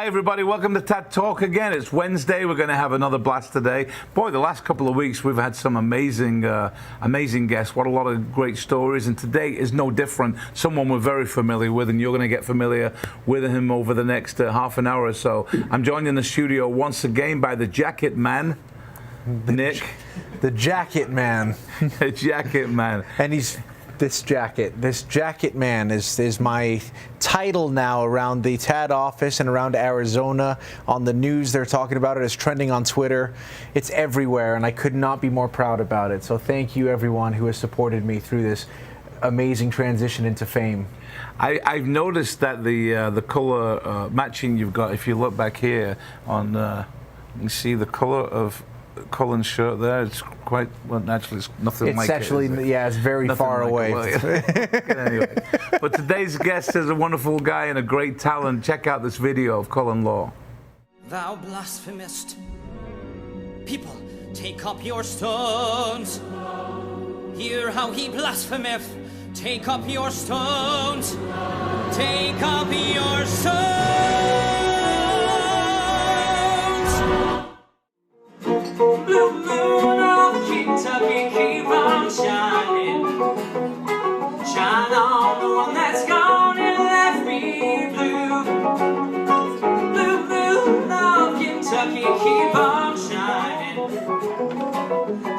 everybody, welcome to TADTalk again. It's Wednesday. We're going to have another blast today. Boy, the last couple of weeks we've had some amazing guests. What a lot of great stories, and today is no different. Someone we're very familiar with, and you're going to get familiar with him over the next half an hour or so. I'm joined in the studio once again by the Jacket Man, Nick. The Jacket Man. The Jacket Man. And he's... This Jacket Man is my title now around the TAD office and around Arizona. On the news, they're talking about it. It's trending on Twitter. It's everywhere, and I could not be more proud about it. So thank you, everyone who has supported me through this amazing transition into fame. I've noticed that the color matching you've got, if you look back here on, you can see the color of Cullen's shirt there. It's quite, well, actually it's nothing like it. It's actually, yeah, it's very far away. Anyway. But today's guest is a wonderful guy and a great talent. Check out this video of Cullen Law. Thou blasphemist, people, take up your stones. Hear how he blasphemeth. Take up your stones. Take up your stones. Blue moon of Kentucky, keep on shining. Shine on the one that's gone and left me blue. Blue moon of Kentucky, keep on shining.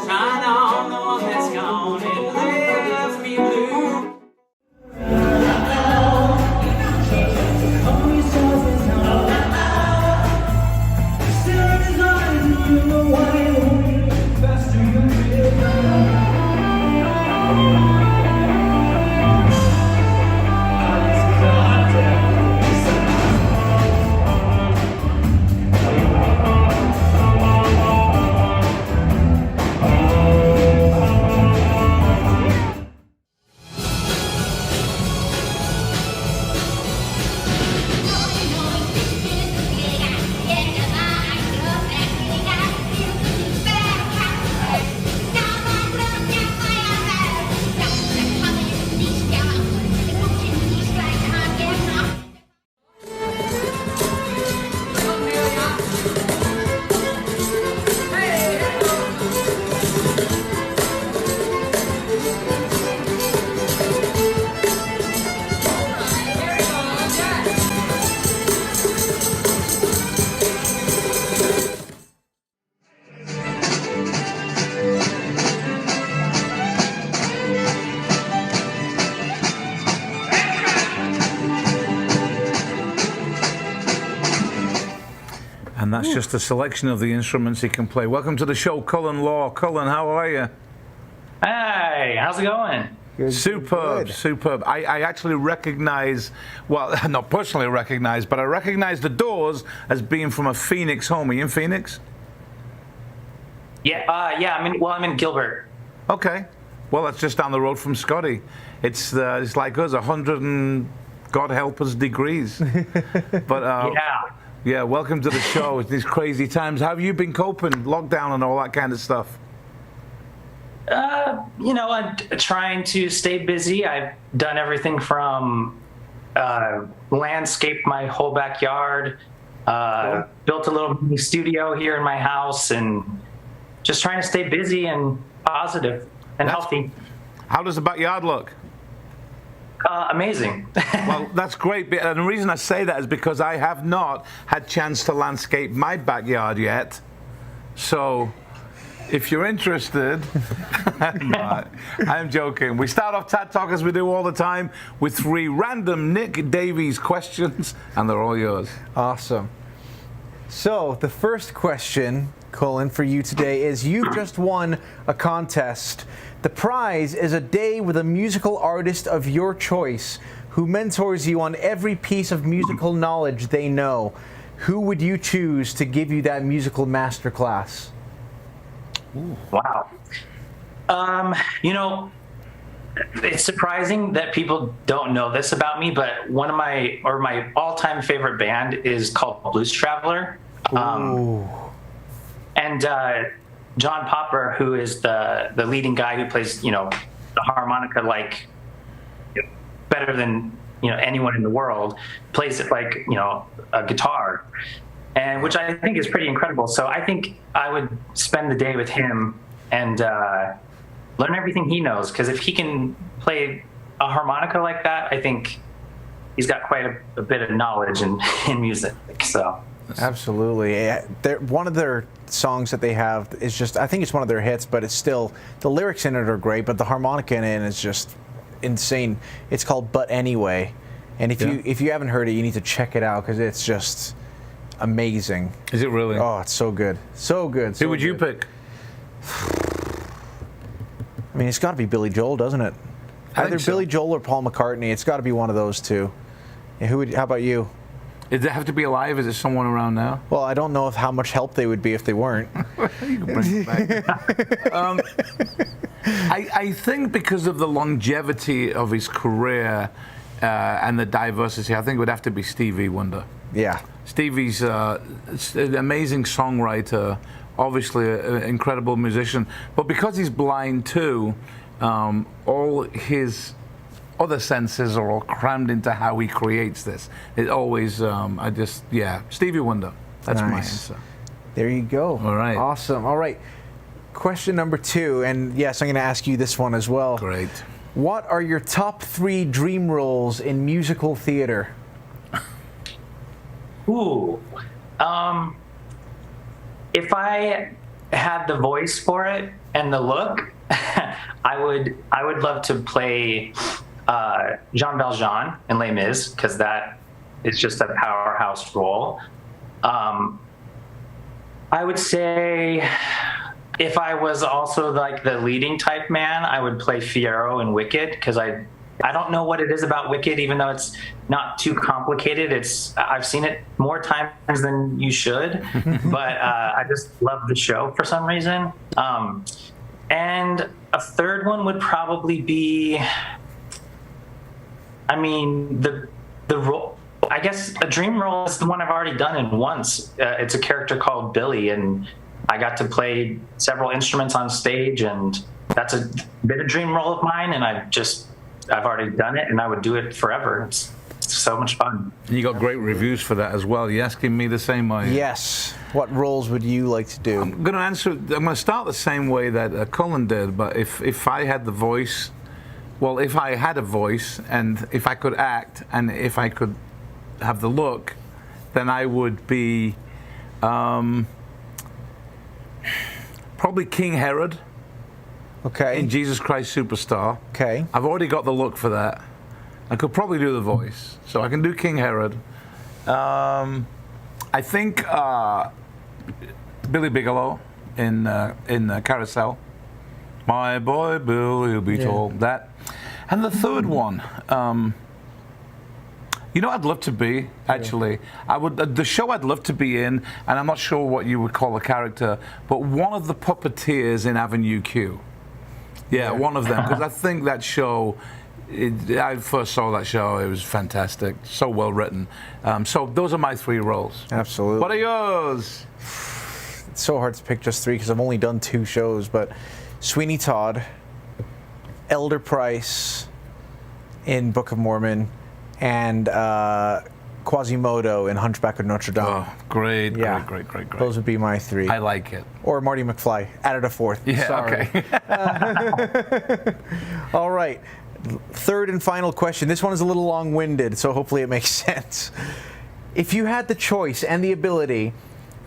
Shine on the one that's gone and left me blue. And that's just a selection of the instruments he can play. Welcome to the show, Cullen Law. Cullen, how are you? Hey, how's it going? Good. Superb, Good. superb. I actually recognize, well, not personally recognize, but I recognize the Doors as being from a Phoenix home. Are you in Phoenix? Yeah, I'm in Gilbert. Okay. Well, that's just down the road from Scotty. It's like us, 100 and God help us degrees. But yeah, welcome to the show. It's these crazy times. How have you been coping? Lockdown and all that kind of stuff. I'm trying to stay busy. I've done everything from landscape my whole backyard, built a little mini studio here in my house, and just trying to stay busy and positive and healthy. How does the backyard look? Amazing. Well, that's great. And the reason I say that is because I have not had chance to landscape my backyard yet. So if you're interested, no, I'm joking. We start off TADTalk as we do all the time with 3 random Nick Davies questions, and they're all yours. Awesome. So the first question, Cullen, for you today is: you just won a contest. The prize is a day with a musical artist of your choice who mentors you on every piece of musical knowledge they know. Who would you choose to give you that musical masterclass? Ooh. Wow. It's surprising that people don't know this about me, but my all-time favorite band is called Blues Traveler. And John Popper, who is the leading guy who plays, the harmonica better than anyone in the world, plays it like a guitar, and which I think is pretty incredible. So I think I would spend the day with him and learn everything he knows, because if he can play a harmonica like that, I think he's got quite a bit of knowledge in music. So absolutely. One of their songs that they have is just, I think it's one of their hits, but it's still, the lyrics in it are great, but the harmonica in it is just insane. It's called But Anyway, and if you haven't heard it, you need to check it out, because it's just amazing. Is it really? Oh, it's so good. So good. Who would you pick? I mean, it's got to be Billy Joel, doesn't it? Either Billy Joel or Paul McCartney. It's got to be one of those two. Yeah, how about you? Does it have to be alive? Is there someone around now? Well, I don't know how much help they would be if they weren't. You can bring it back. I think because of the longevity of his career and the diversity, I think it would have to be Stevie Wonder. Yeah. Stevie's an amazing songwriter, obviously an incredible musician, but because he's blind too, all his other senses are all crammed into how he creates this. It always, Stevie Wonder. That's my answer. There you go. All right. Awesome. All right. Question number 2, and yes, I'm going to ask you this one as well. Great. What are your top 3 dream roles in musical theater? Ooh. If I had the voice for it and the look, I would love to play Jean Valjean in Les Mis, because that is just a powerhouse role. I would say if I was also like the leading type man, I would play Fiyero in Wicked, because I don't know what it is about Wicked, even though it's not too complicated. I've seen it more times than you should, but I just love the show for some reason. And a third one would probably be, the role. I guess a dream role is the one I've already done in once. It's a character called Billy, and I got to play several instruments on stage, and that's a bit of dream role of mine. And I've already done it, and I would do it forever. It's so much fun. And you got great reviews for that as well. You're asking me the same way. Yes. What roles would you like to do? I'm going to start the same way that Cullen did, but if I had the voice, well, if I had a voice, and if I could act, and if I could have the look, then I would be probably King Herod. Okay. In Jesus Christ Superstar. Okay. I've already got the look for that. I could probably do the voice, so I can do King Herod. I think Billy Bigelow in Carousel. My boy Bill, he'll be tall. That. And the third one, I'd love to be, actually. The show I'd love to be in, and I'm not sure what you would call the character, but one of the puppeteers in Avenue Q. Yeah, one of them, because I think that show, I first saw that show, it was fantastic, so well written. So those are my 3 roles. Absolutely. What are yours? It's so hard to pick just 3 because I've only done 2 shows, but Sweeney Todd, Elder Price in Book of Mormon, and Quasimodo in Hunchback of Notre Dame. Oh, great. Those would be my 3. I like it. Or Marty McFly. Added a 4th. Yeah, Sorry. okay. All right. Third and final question. This one is a little long-winded, so hopefully it makes sense. If you had the choice and the ability,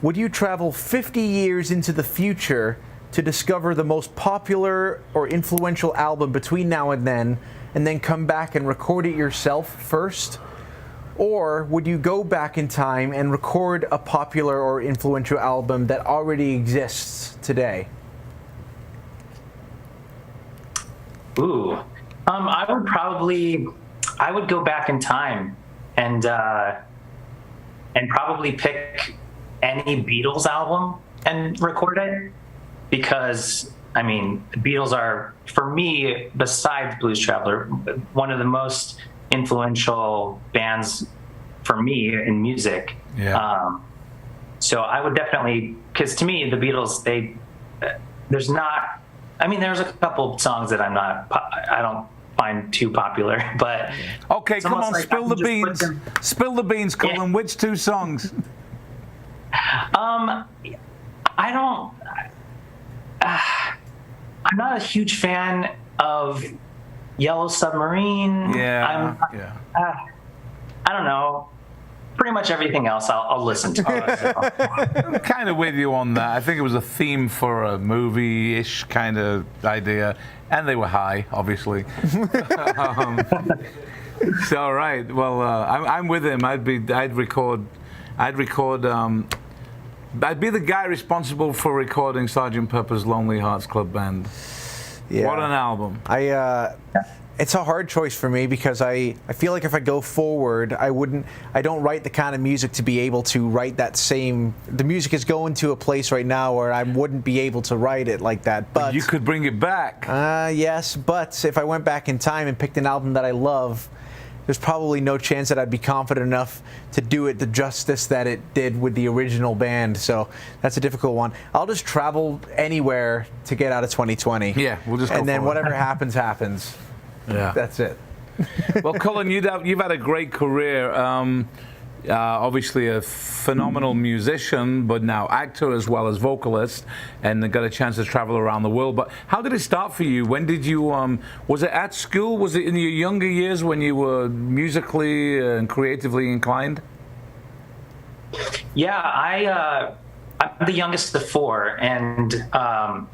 would you travel 50 years into the future to discover the most popular or influential album between now and then come back and record it yourself first? Or would you go back in time and record a popular or influential album that already exists today? Ooh. I would go back in time and probably pick any Beatles album and record it, because the Beatles are, for me, besides Blues Traveler, one of the most influential bands for me in music. Yeah. So I would definitely, because to me, the Beatles, there's a couple songs that I don't find too popular. But Okay, it's come almost on, like I spill can the just put beans. them- Spill the beans, Cullen. Yeah. Which two songs? I don't. I'm not a huge fan of Yellow Submarine. Yeah, I'm, yeah. I don't know. Pretty much everything else I'll listen to. I'm kind of with you on that. I think it was a theme for a movie-ish kind of idea, and they were high, obviously. So, all right. Well, I'm with him. I'd be the guy responsible for recording Sgt. Pepper's Lonely Hearts Club Band. Yeah. What an album! It's a hard choice for me because I feel like if I go forward, I don't write the kind of music to be able to write that same. The music is going to a place right now where I wouldn't be able to write it like that. But You could bring it back. yes, but if I went back in time and picked an album that I love, there's probably no chance that I'd be confident enough to do it the justice that it did with the original band. So that's a difficult one. I'll just travel anywhere to get out of 2020. Yeah, we'll just go and then for it. whatever happens, happens. Yeah. That's it. Well, Cullen, you've had a great career. Obviously a phenomenal musician, but now actor as well as vocalist, and got a chance to travel around the world. But how did it start for you? When did you, was it at school? Was it in your younger years when you were musically and creatively inclined? Yeah, I'm the youngest of four, and my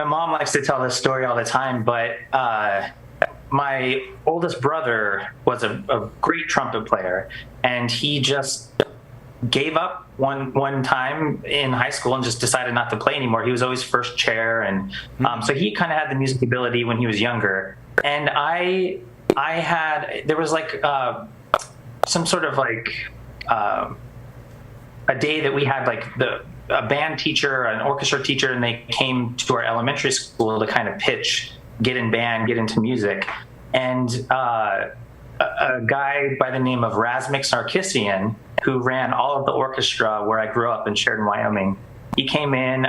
mom likes to tell this story all the time, but my oldest brother was a great trumpet player, and he just gave up one time in high school and just decided not to play anymore. He was always first chair, and so he kind of had the music ability when he was younger. And there was like some sort of like a day that we had like a band teacher, an orchestra teacher, and they came to our elementary school to kind of pitch, get in band, get into music. And a guy by the name of Razmik Sarkissian, who ran all of the orchestra where I grew up in Sheridan, Wyoming, he came in,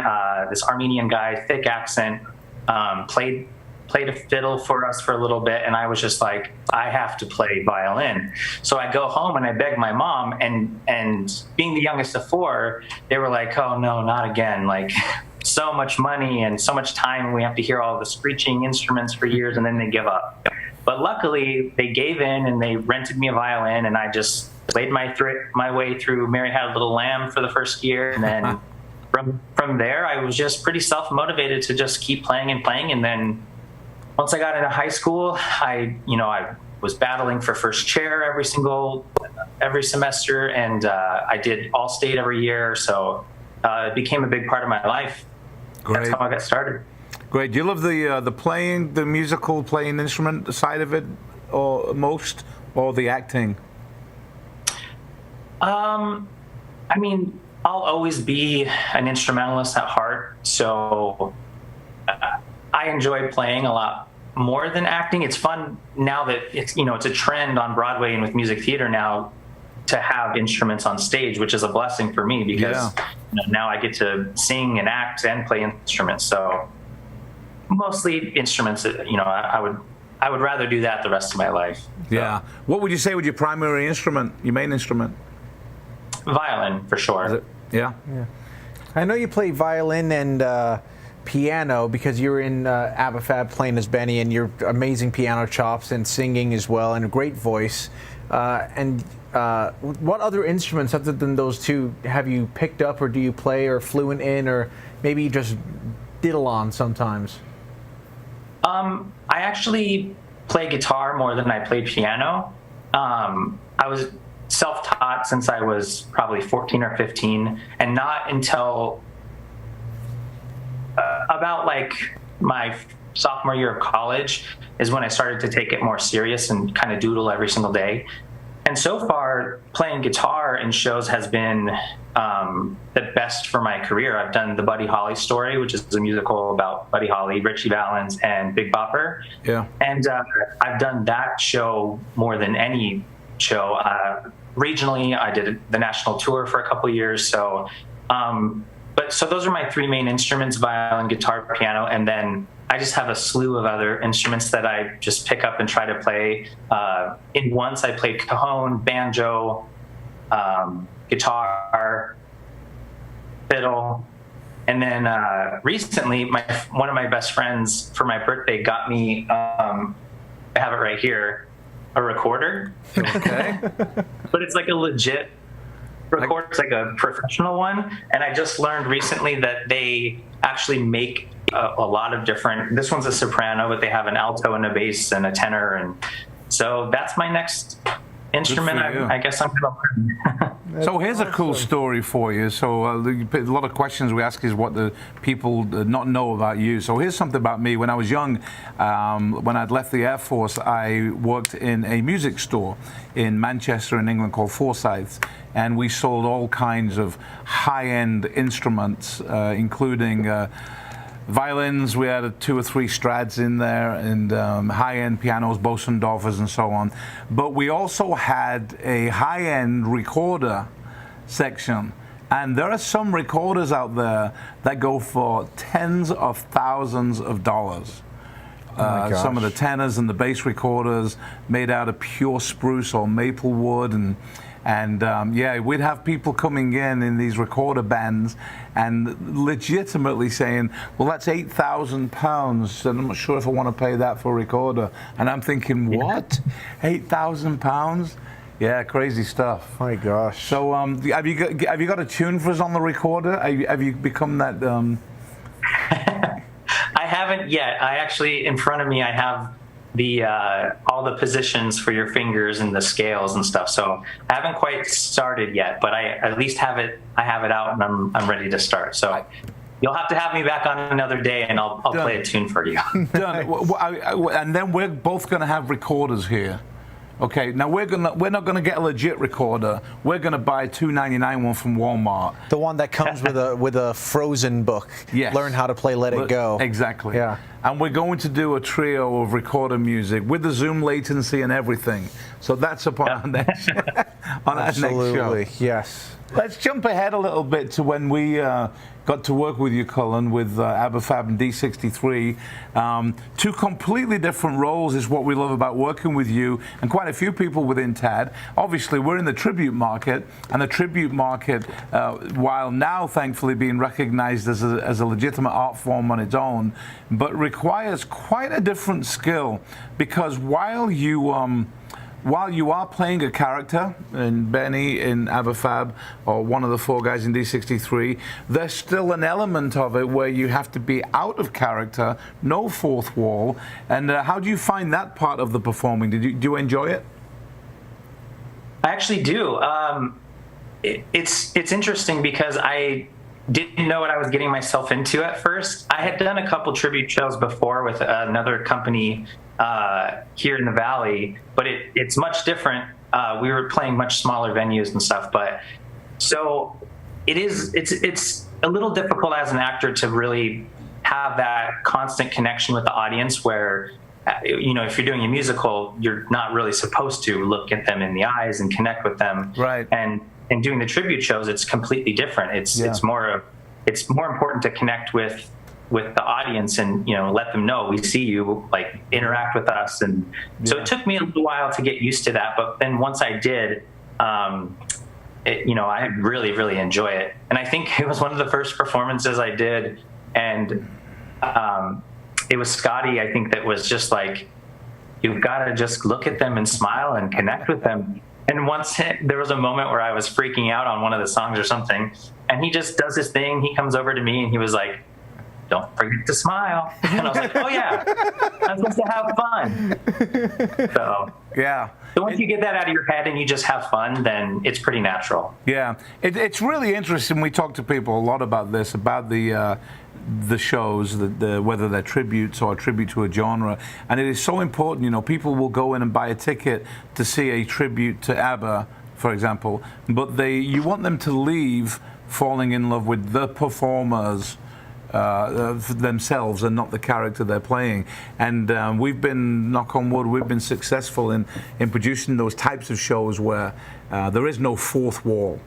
this Armenian guy, thick accent, played a fiddle for us for a little bit, and I was just like, I have to play violin. So I go home and I beg my mom, and being the youngest of four, they were like, oh no, not again. Like, so much money and so much time, we have to hear all the screeching instruments for years, and then they give up. But luckily, they gave in and they rented me a violin, and I just played my way through Mary Had a Little Lamb for the first year, and then from there, I was just pretty self-motivated to just keep playing and playing. And then once I got into high school, I was battling for first chair every semester, and I did all state every year. So it became a big part of my life. Great. That's how I got started. Great. Do you love the playing, the musical playing instrument side of it, or the acting? I mean, I'll always be an instrumentalist at heart, so I enjoy playing a lot more than acting. It's fun now that it's a trend on Broadway and with music theater now to have instruments on stage, which is a blessing for me because now I get to sing and act and play instruments. So mostly instruments. I would rather do that the rest of my life. So. Yeah. What would you say was your primary instrument, your main instrument? Violin, for sure. Yeah. I know you play violin and piano because you were in ABBA Fab playing as Benny, and your amazing piano chops and singing as well, and a great voice. What other instruments other than those two have you picked up, or do you play, or fluent in, or maybe you just diddle on sometimes? I actually play guitar more than I play piano. I was self-taught since I was probably 14 or 15, and not until about like my sophomore year of college is when I started to take it more serious and kind of doodle every single day. And so far, playing guitar in shows has been the best for my career. I've done the Buddy Holly Story, which is a musical about Buddy Holly, Richie Valens, and Big Bopper. Yeah. And I've done that show more than any show. Regionally, I did the national tour for a couple of years. So those are my three main instruments: violin, guitar, piano, and then I just have a slew of other instruments that I just pick up and try to play. In once I played cajon, banjo, guitar, fiddle. And then recently, one of my best friends for my birthday got me, I have it right here, a recorder. Okay. But it's like a legit recorder. It's like a professional one. And I just learned recently that they actually make a lot of different, this one's a soprano, but they have an alto and a bass and a tenor. And so that's my next instrument. I guess I'm going to learn. So here's a cool story for you. So a lot of questions we ask is what the people not know about you. So here's something about me. When I was young, when I'd left the Air Force, I worked in a music store in Manchester in England called Forsyth's, and we sold all kinds of high-end instruments, including violins. We had 2 or 3 Strads in there, and high-end pianos, Bosendorfers, and so on. But we also had a high-end recorder section, and there are some recorders out there that go for tens of thousands of dollars. Some of the tenors and the bass recorders made out of pure spruce or maple wood, and yeah, we'd have people coming in these recorder bands and legitimately saying, well, that's £8,000, and I'm not sure if I want to pay that for a recorder. And I'm thinking, what? £8,000? Yeah, crazy stuff. My gosh. So have you got a tune for us on the recorder? Have you become that... I haven't yet. I actually, in front of me, I have the all the positions for your fingers and the scales and stuff. So I haven't quite started yet, but I at least have it. I have it out, and I'm ready to start. So you'll have to have me back on another day, and I'll play a tune for you. Done. And then we're both going to have recorders here. Okay, now we're not gonna get a legit recorder. We're gonna buy a $2.99 one from Walmart. The one that comes with a Frozen book. Yes. Learn how to play Let It Go. Exactly. Yeah. And we're going to do a trio of recorder music with the Zoom latency and everything. So that's up on our next Absolutely. show. Yes. Let's jump ahead a little bit to when we got to work with you, Cullen, with ABBA Fab and D63. 2 completely different roles is what we love about working with you and quite a few people within TAD. Obviously, we're in the tribute market, and the tribute market, while now thankfully being recognized as a legitimate art form on its own, but requires quite a different skill, because while you are playing a character in Benny in ABBA Fab or one of the 4 guys in D63, there's still an element of it where you have to be out of character, no fourth wall. And how do you find that part of the performing? Do you enjoy it? I actually do. It's interesting because I didn't know what I was getting myself into at first. I had done a couple tribute shows before with another company here in the Valley, but it's much different. We were playing much smaller venues and stuff, but so it's a little difficult as an actor to really have that constant connection with the audience where, if you're doing a musical, you're not really supposed to look at them in the eyes and connect with them. Right. And doing the tribute shows, it's completely different. It's more important to connect with the audience and let them know we see you, like interact with us. And so it took me a little while to get used to that, but then once I did, I really, really enjoy it. And I think it was one of the first performances I did, and it was Scotty, I think, that was just like, you've got to just look at them and smile and connect with them. And once there was a moment where I was freaking out on one of the songs or something, and he just does his thing. He comes over to me and he was like, "Don't forget to smile." And I was like, "Oh yeah, I'm supposed to have fun." So yeah. So once you get that out of your head and you just have fun, then it's pretty natural. Yeah, it's really interesting. We talk to people a lot about this, about the shows, whether they're tributes or a tribute to a genre, and it is so important. People will go in and buy a ticket to see a tribute to ABBA, for example, but you want them to leave falling in love with the performers themselves and not the character they're playing. And we've been, knock on wood, we've been successful in producing those types of shows where there is no fourth wall,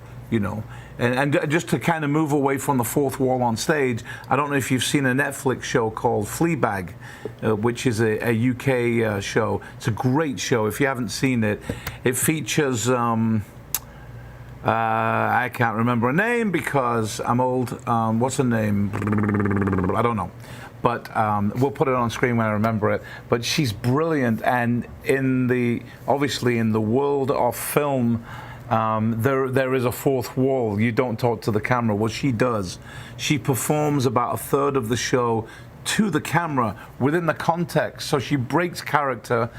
And just to kind of move away from the fourth wall on stage, I don't know if you've seen a Netflix show called Fleabag, which is a UK show. It's a great show. If you haven't seen it, it features, I can't remember her name because I'm old. What's her name? I don't know. But we'll put it on screen when I remember it. But she's brilliant, and obviously in the world of film, there is a fourth wall. You don't talk to the camera. Well, she does. She performs about a third of the show to the camera within the context. So she breaks character,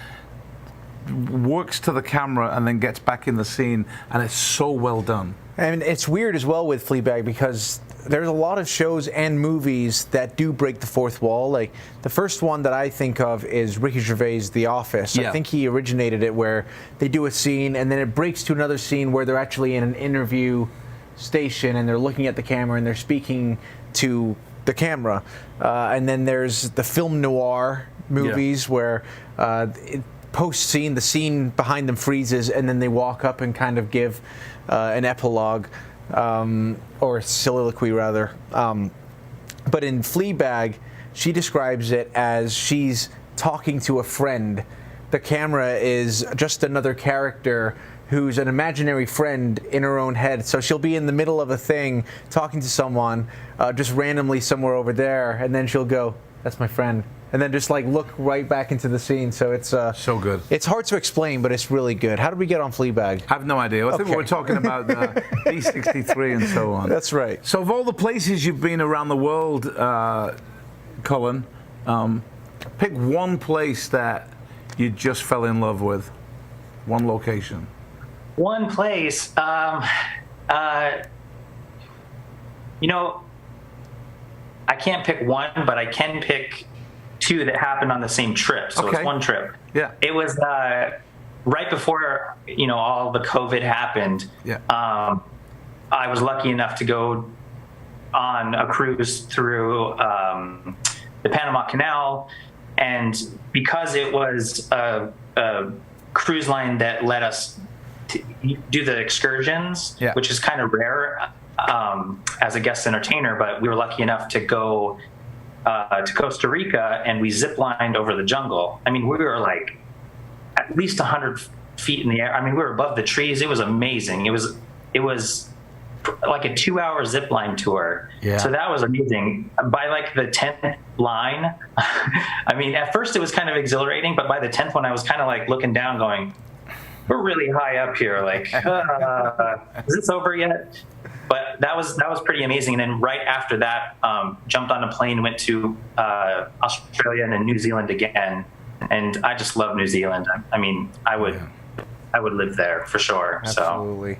works to the camera, and then gets back in the scene, and it's so well done. And it's weird as well with Fleabag because there's a lot of shows and movies that do break the fourth wall. Like the first one that I think of is Ricky Gervais' The Office. Yeah. I think he originated it where they do a scene and then it breaks to another scene where they're actually in an interview station and they're looking at the camera and they're speaking to the camera. And then there's the film noir movies where post scene, the scene behind them freezes and then they walk up and kind of give an epilogue. Or soliloquy rather. But in Fleabag, she describes it as she's talking to a friend. The camera is just another character who's an imaginary friend in her own head. So she'll be in the middle of a thing talking to someone just randomly somewhere over there, and then she'll go, "That's my friend." And then just like look right back into the scene. So it's so good. It's hard to explain, but it's really good. How did we get on Fleabag? I have no idea. I think we were talking about D63 and so on. That's right. So of all the places you've been around the world, Cullen, pick one place that you just fell in love with. One location. One place, you know, I can't pick one, but I can pick two that happened on the same trip. So Okay. it's one trip. Yeah. It was right before, all the COVID happened. Yeah. I was lucky enough to go on a cruise through the Panama Canal. And because it was a cruise line that let us do the excursions, Yeah. which is kind of rare as a guest entertainer, but we were lucky enough to go to Costa Rica, and we zip-lined over the jungle. I mean, we were like at least 100 feet in the air. I mean, we were above the trees. It was amazing. It was like a 2-hour zip line tour. Yeah. So that was amazing. By like the 10th line, I mean, at first it was kind of exhilarating, but by the 10th one, I was kind of like looking down going, we're really high up here. Like, is this over yet? But that was pretty amazing. And then right after that, jumped on a plane, went to Australia and then New Zealand again. And I just love New Zealand. I mean, I would live there for sure. Absolutely.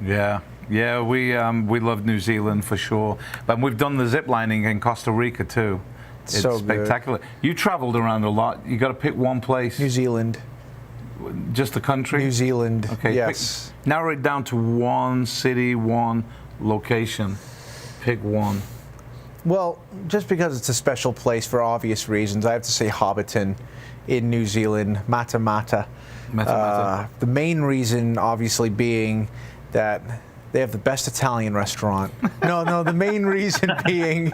Yeah, we love New Zealand for sure. But we've done the zip lining in Costa Rica too. It's so spectacular. Good. You traveled around a lot. You got to pick one place. New Zealand. Just the country? New Zealand. Okay. Yes. Narrow it down to one city, one location. Pick one. Well, just because it's a special place for obvious reasons, I have to say Hobbiton in New Zealand, Mata Mata. The main reason, obviously, being that they have the best Italian restaurant. No. The main reason being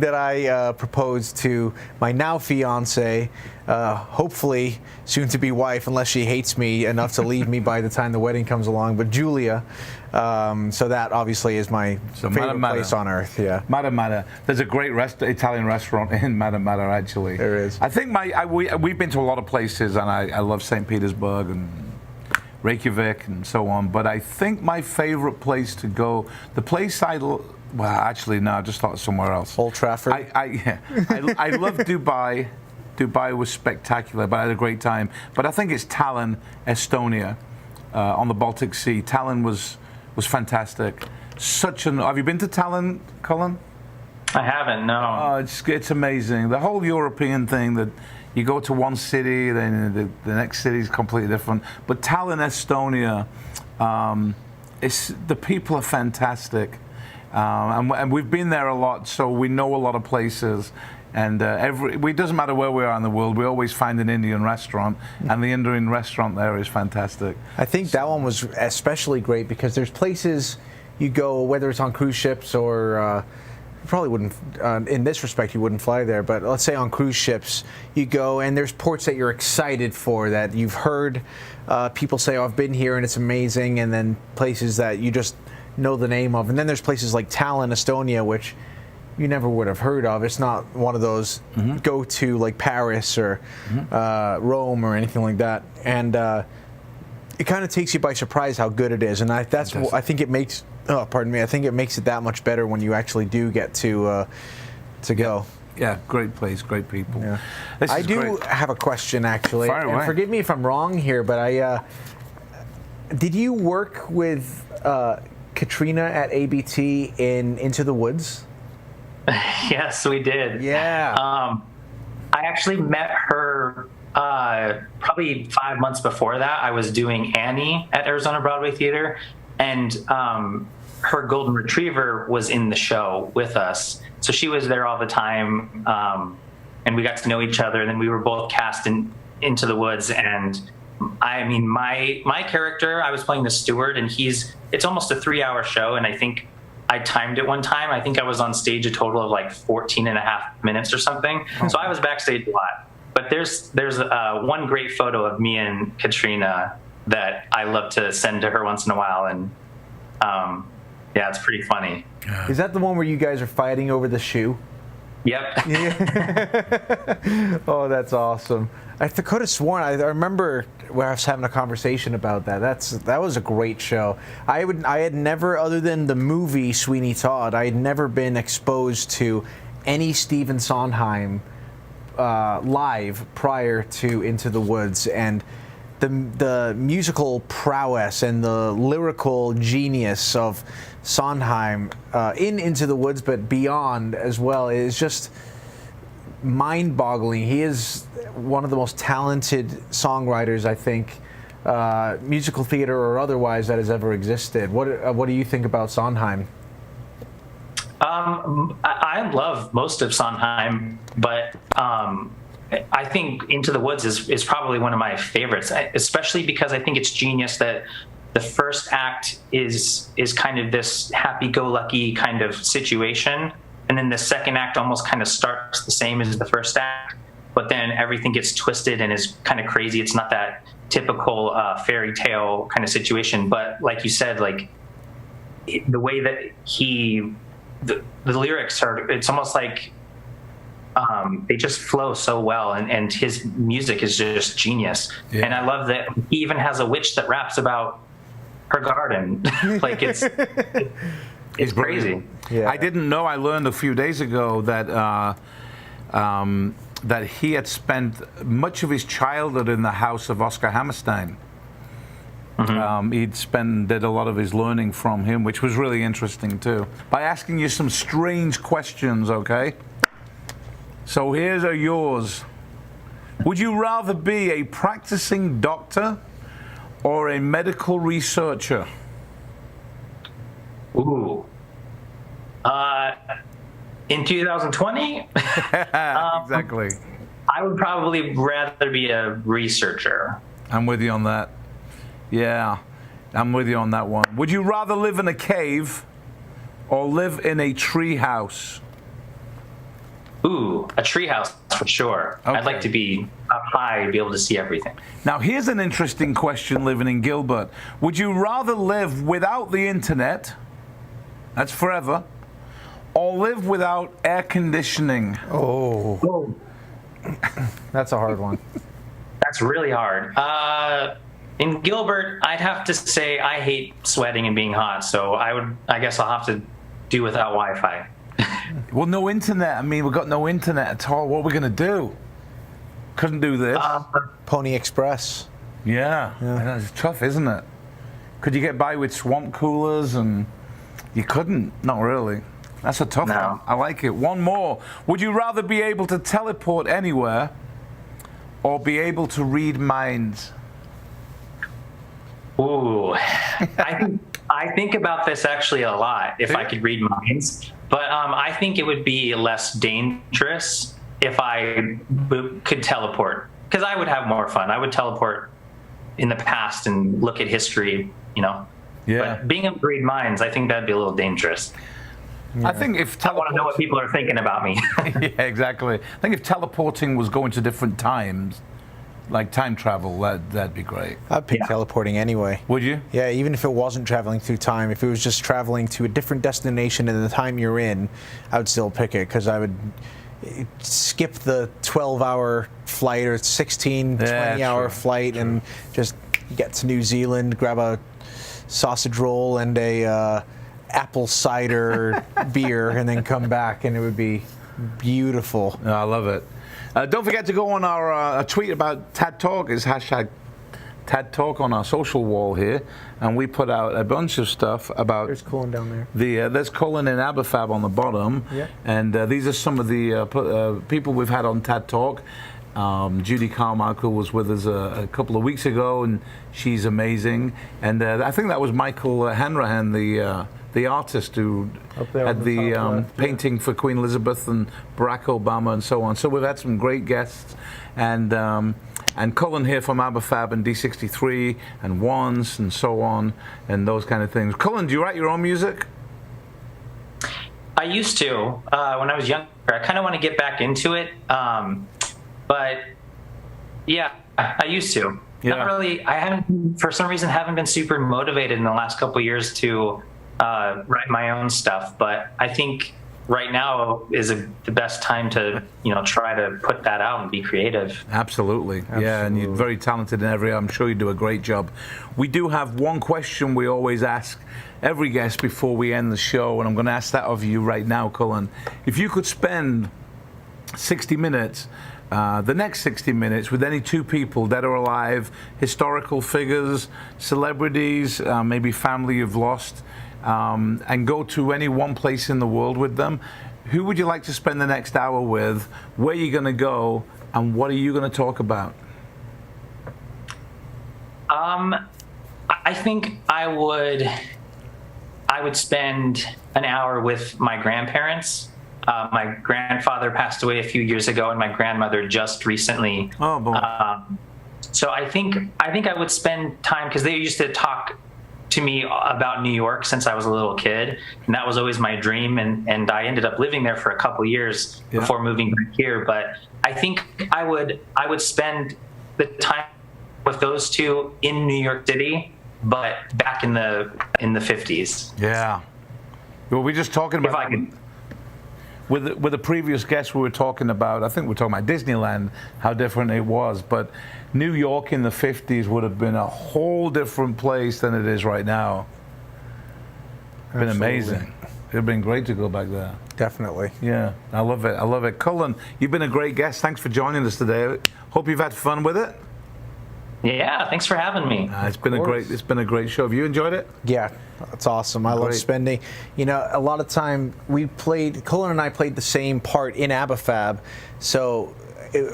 that I proposed to my now fiance, hopefully soon to be wife, unless she hates me enough to leave me by the time the wedding comes along. But Julia. So that obviously is my favorite place on earth. Yeah. Mata Mata. There's a great Italian restaurant in Mata Mata, actually. There is. I think we've been to a lot of places, and I love St. Petersburg and Reykjavik and so on. But I think my favorite place to go, the place I just thought somewhere else. Old Trafford. I love Dubai. Dubai was spectacular, but I had a great time. But I think it's Tallinn, Estonia, on the Baltic Sea. Tallinn was fantastic. Have you been to Tallinn, Cullen? I haven't, no. Oh, it's amazing. The whole European thing that you go to one city, then the next city is completely different. But Tallinn, Estonia, the people are fantastic, and we've been there a lot, so we know a lot of places. And it doesn't matter where we are in the world, we always find an Indian restaurant, and the Indian restaurant there is fantastic. I think that one was especially great because there's places you go, whether it's on cruise ships or probably wouldn't, in this respect, you wouldn't fly there, but let's say on cruise ships, you go and there's ports that you're excited for, that you've heard people say, oh, I've been here and it's amazing, and then places that you just know the name of. And then there's places like Tallinn, Estonia, which you never would have heard of. It's not one of those go to like Paris or Rome or anything like that. And it kind of takes you by surprise how good it is. And I think it makes, I think it makes it that much better when you actually do get to go. Yeah, great place, great people. Yeah. I have a question, actually. Fire away. And forgive me if I'm wrong here, but did you work with Katrina at ABT in Into the Woods? Yes, we did. Yeah. I actually met her probably 5 months before that. I was doing Annie at Arizona Broadway Theater, and her golden retriever was in the show with us. So she was there all the time, and we got to know each other. And then we were both cast in Into the Woods. And I mean, my character, I was playing the steward, and it's almost a 3-hour show. And I think I timed it one time. I think I was on stage a total of like 14 and a half minutes or something. Oh. So I was backstage a lot. But there's one great photo of me and Katrina that I love to send to her once in a while. And yeah, it's pretty funny. Is that the one where you guys are fighting over the shoe? Yep. Oh, that's awesome. I could have sworn I remember where I was having a conversation about that. That was a great show. I had never, other than the movie Sweeney Todd, I had never been exposed to any Stephen Sondheim live prior to Into the Woods, and the musical prowess and the lyrical genius of Sondheim in Into the Woods, but beyond as well, is just mind-boggling. He is one of the most talented songwriters, I think, musical theater or otherwise, that has ever existed. What do you think about Sondheim? I love most of Sondheim, but I think Into the Woods is probably one of my favorites, especially because I think it's genius that the first act is kind of this happy-go-lucky kind of situation, and then the second act almost kind of starts the same as the first act, but then everything gets twisted and is kind of crazy. It's not that typical fairy tale kind of situation, but like you said, like the way that the lyrics are, it's almost like they just flow so well, and his music is just genius. Yeah. And I love that he even has a witch that raps about her garden. Like it's crazy. Yeah. I didn't know. I learned a few days ago that that he had spent much of his childhood in the house of Oscar Hammerstein. Mm-hmm. Did a lot of his learning from him, which was really interesting too. By asking you some strange questions, okay? So here's yours. Would you rather be a practicing doctor or a medical researcher? Ooh. In 2020? Exactly. I would probably rather be a researcher. I'm with you on that. Yeah, I'm with you on that one. Would you rather live in a cave or live in a tree house? Ooh, a tree house for sure. Okay. I'd like to be up high to be able to see everything. Now, here's an interesting question living in Gilbert. Would you rather live without the internet, that's forever, or live without air conditioning? Oh. That's a hard one. That's really hard. In Gilbert, I'd have to say I hate sweating and being hot, so I guess I'll have to do without Wi-Fi. Well, no internet. I mean, we've got no internet at all. What are we going to do? Couldn't do this. Pony Express. Yeah. It's tough, isn't it? Could you get by with swamp coolers? And you couldn't. Not really. That's a tough one. I like it. One more. Would you rather be able to teleport anywhere or be able to read minds? Ooh. I think about this actually a lot, if I could read minds. But I think it would be less dangerous if I could teleport, because I would have more fun. I would teleport in the past and look at history, you know. Yeah. But being able to read minds, I think that'd be a little dangerous. I think if I want to know what people are thinking about me. yeah, exactly. I think if teleporting was going to different times, like time travel, that'd be great. I'd pick teleporting anyway. Would you? Yeah, even if it wasn't traveling through time, if it was just traveling to a different destination in the time you're in, I would still pick it because I would skip the 12-hour flight or 16, 20-hour flight and just get to New Zealand, grab a sausage roll and a apple cider beer, and then come back, and it would be beautiful. I love it. Don't forget to go on our tweet about TADTalk. It's hashtag TADTalk on our social wall here, and we put out a bunch of stuff about. There's Cullen down there. There's Cullen and Abafab on the bottom, and these are some of the people we've had on TADTalk. Judy Carmichael was with us a couple of weeks ago, and she's amazing. And I think that was Michael Hanrahan, the artist who had the painting for Queen Elizabeth and Barack Obama and so on. So we've had some great guests, and Cullen here from Abafab and D63 and Wands and so on and those kind of things. Cullen, do you write your own music? I used to when I was younger. I kind of want to get back into it. But yeah, I used to. Yeah. Not really. I haven't, for some reason, haven't been super motivated in the last couple of years to write my own stuff. But I think right now is the best time to try to put that out and be creative. Absolutely. Yeah, and you're very talented in every. I'm sure you do a great job. We do have one question we always ask every guest before we end the show, and I'm going to ask that of you right now, Cullen. If you could spend 60 minutes. The next 60 minutes with any two people, dead or alive, historical figures, celebrities, maybe family you've lost, and go to any one place in the world with them, who would you like to spend the next hour with? Where are you going to go? And what are you going to talk about? I think I would spend an hour with my grandparents. My grandfather passed away a few years ago, and my grandmother just recently. Oh, boy. So I think I would spend time, because they used to talk to me about New York since I was a little kid, and that was always my dream. And I ended up living there for a couple years before moving back here. But I think I would spend the time with those two in New York City, but back in the 50s. Yeah. Well, we're just talking about. If I could. With the previous guest, we were talking about, I think we were talking about Disneyland, how different it was. But New York in the 50s would have been a whole different place than it is right now. It's been amazing. It would have been great to go back there. Definitely. Yeah, I love it. I love it. Cullen, you've been a great guest. Thanks for joining us today. Hope you've had fun with it. Yeah, thanks for having me. It's been a great show. Have you enjoyed it? Yeah, that's awesome. I love spending. A lot of time Cullen and I played the same part in Abafab, so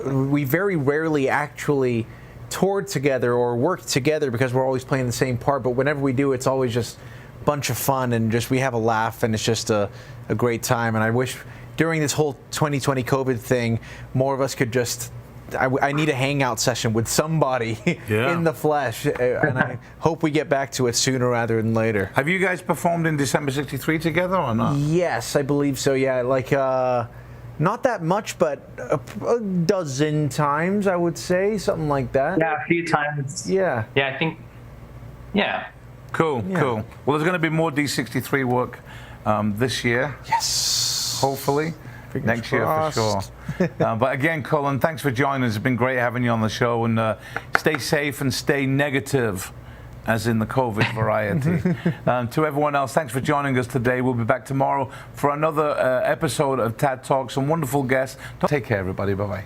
we very rarely actually toured together or worked together because we're always playing the same part. But whenever we do, it's always just a bunch of fun and just we have a laugh and it's just a great time. And I wish during this whole 2020 COVID thing, more of us could just. I need a hangout session with somebody in the flesh, and I hope we get back to it sooner rather than later. Have you guys performed in December '63 together or not? Yes, I believe so. Yeah, not that much, but a dozen times, I would say, something like that. Yeah, a few times. Yeah. Yeah, I think. Yeah. Cool. Well, there's going to be more D63 work this year. Yes. Hopefully. Next year for sure. But again, Cullen, thanks for joining us. It's been great having you on the show, and stay safe and stay negative, as in the COVID variety. To everyone else, thanks for joining us today. We'll be back tomorrow for another episode of TADTalk. Some wonderful guests. Take care, everybody. Bye-bye.